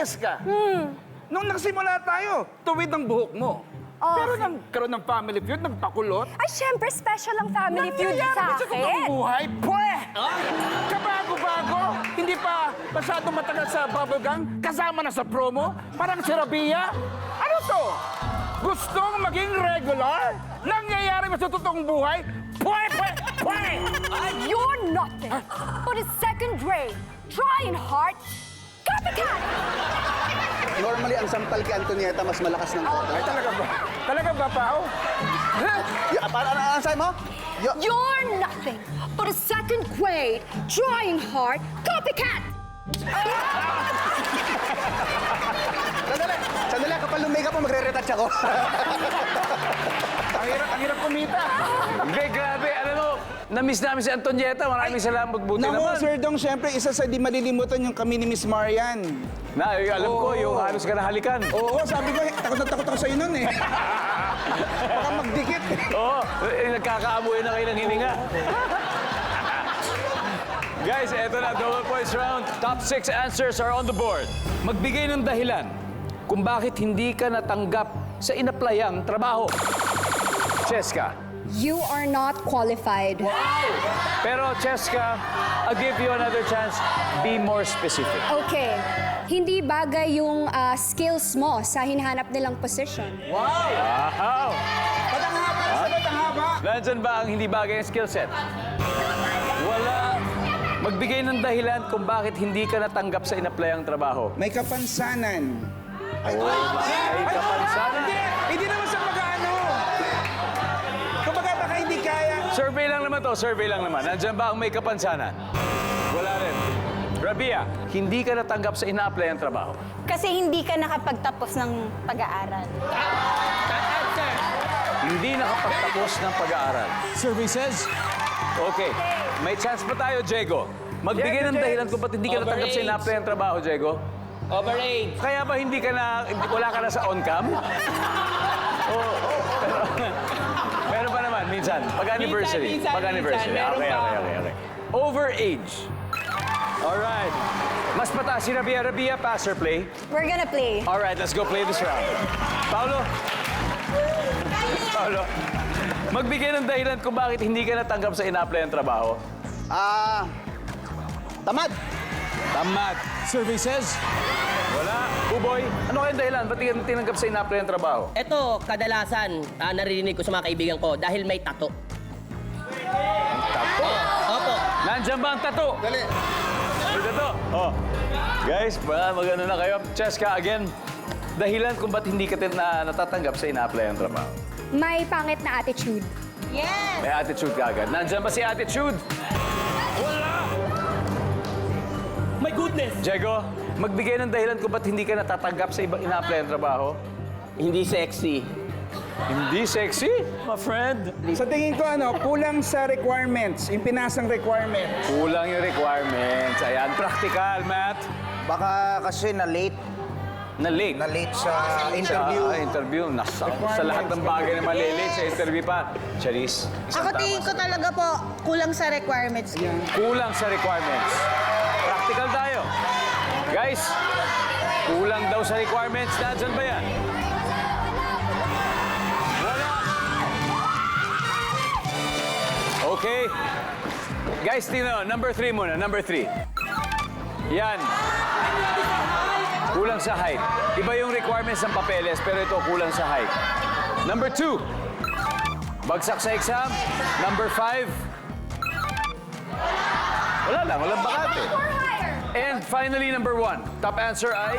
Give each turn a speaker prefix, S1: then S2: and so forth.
S1: Cheska, nung nagsimula tayo, tuwid ang buhok mo.
S2: Oh.
S1: Pero nang karoon ng family feud, nagpakulot.
S2: Ay, syempre, special ang family feud
S1: Nangyayari
S2: sa
S1: ba sa totoong
S2: akin.
S1: buhay? Pwe! Kabago-bago, hindi pa masyadong matagal sa bubble gang, kasama na sa promo, parang si Rabia. Ano to? Gustong maging regular? Nangyayari ba sa totoong buhay? Pwe! Pwe! Pwe!
S2: You're nothing but a second grade, trying hard, copycat!
S3: Normally, ang sampal kay Antonieta mas malakas ng konti.
S1: Ay, talaga ba? Talaga ba, Pao?
S3: Ano sabi mo?
S2: You're nothing but a second grade, trying hard, copycat!
S3: Sandali, kapag lumake up mo, magre-retouch ako.
S1: Ang hirap kumita.
S4: Hindi, grabe. Alam mo, na-miss namin si Antonieta. Maraming salamat. Buti
S1: Naku,
S4: naman.
S1: Sir Dong, siyempre, isa sa di malilimutan yung kami ni Miss Marian.
S4: Na, alam ko, yung halos ka nahalikan.
S1: Oo, sabi ko, takot na takot ako sa'yo nun eh. Baka magdikit.
S4: Oo, nagkakaamoy na kayo ng hininga. Guys, eto na, double points round. Top 6 answers are on the board. Magbigay ng dahilan kung bakit hindi ka natanggap sa inaplayang trabaho. Cheska.
S2: You are not qualified.
S4: Pero Cheska, I'll give you another chance. Be more specific.
S2: Okay, hindi bagay yung skills mo sa hinahanap nilang position.
S4: Wow!
S1: Batang haba, sagot ang haba.
S4: Nandyan ba ang hindi bagay ang skill set? Wala. Magbigay ng dahilan kung bakit hindi ka natanggap sa inaplayang trabaho.
S1: May kapansanan.
S4: Ay, kapansanan.
S1: Hindi naman sa mag-ano. Kumbaga, baka hindi kaya.
S4: Survey lang naman to, survey lang naman. Nandyan ba ang may kapansanan? Wala rin. Rabia, hindi ka natanggap sa ina-apply ang trabaho.
S5: Kasi hindi ka nakapagtapos ng pag-aaral.
S4: Hindi nakapagtapos ng pag-aaral.
S6: Survey says,
S4: Okay, may chance pa tayo, Diego. Magbigay ng dahilan kung ba't hindi ka natanggap sa ina-apply ang trabaho, Diego.
S6: overage.
S4: Kaya ba hindi ka na, wala ka na sa on-cam? Pero pa naman, minsan, pag-anniversary.
S6: Minsan,
S4: Pag-anniversary.
S6: meron
S4: Okay,
S6: pa.
S4: okay. Overage. Alright. Mas mataas si Rabia. Rabia, pass or play?
S5: We're gonna play.
S4: Alright, let's go play this round. Paolo. Paolo. Magbigay ng dahilan kung bakit hindi ka natanggap sa ina-apply ang trabaho.
S3: Tamad.
S4: Tamad.
S6: Survey says,
S4: Wala. Buboy, ano kayong dahilan? Ba't hindi ka tinanggap sa ina-apply ang trabaho?
S7: Ito, kadalasan, naririnig ko sa mga kaibigan ko dahil may tato.
S4: Tato.
S7: Opo.
S4: Nandiyan ba ang tato?
S3: Dali.
S4: May tato. Oh. Guys, magano na kayo. Cheska, again, dahilan kung ba't hindi ka natatanggap sa ina-apply ang trabaho.
S2: May pangit na attitude.
S5: Yes!
S4: May attitude ka agad. Nandiyan ba si attitude?
S6: my goodness.
S4: Diego, magbigay ng dahilan kung ba't hindi ka natatanggap sa ibang ina-apply ang trabaho.
S7: Hindi sexy.
S4: Hindi sexy, my friend.
S1: Sa tingin ko, kulang sa requirements, yung pinasang requirements.
S4: Kulang yung requirements. Ayan, practical, Matt.
S3: Baka kasi na-late
S4: Na-late.
S3: sa interview.
S4: Sa interview. Sa lahat ng bagay na malilate sa interview pa. Charis.
S5: Ako tingin ko talaga po, kulang sa requirements.
S4: Kulang sa requirements. Practical tayo. Guys, kulang daw sa requirements. Nandiyan ba yan? Wala. Okay. Guys, tingnan. Number 3 muna. Number 3. Yan. Kulang sa height. Iba yung requirements ng papeles, pero ito kulang sa height. Number 2. Bagsak sa exam. Number 5. Wala lang, walang bakante. And finally, number 1. Top answer ay...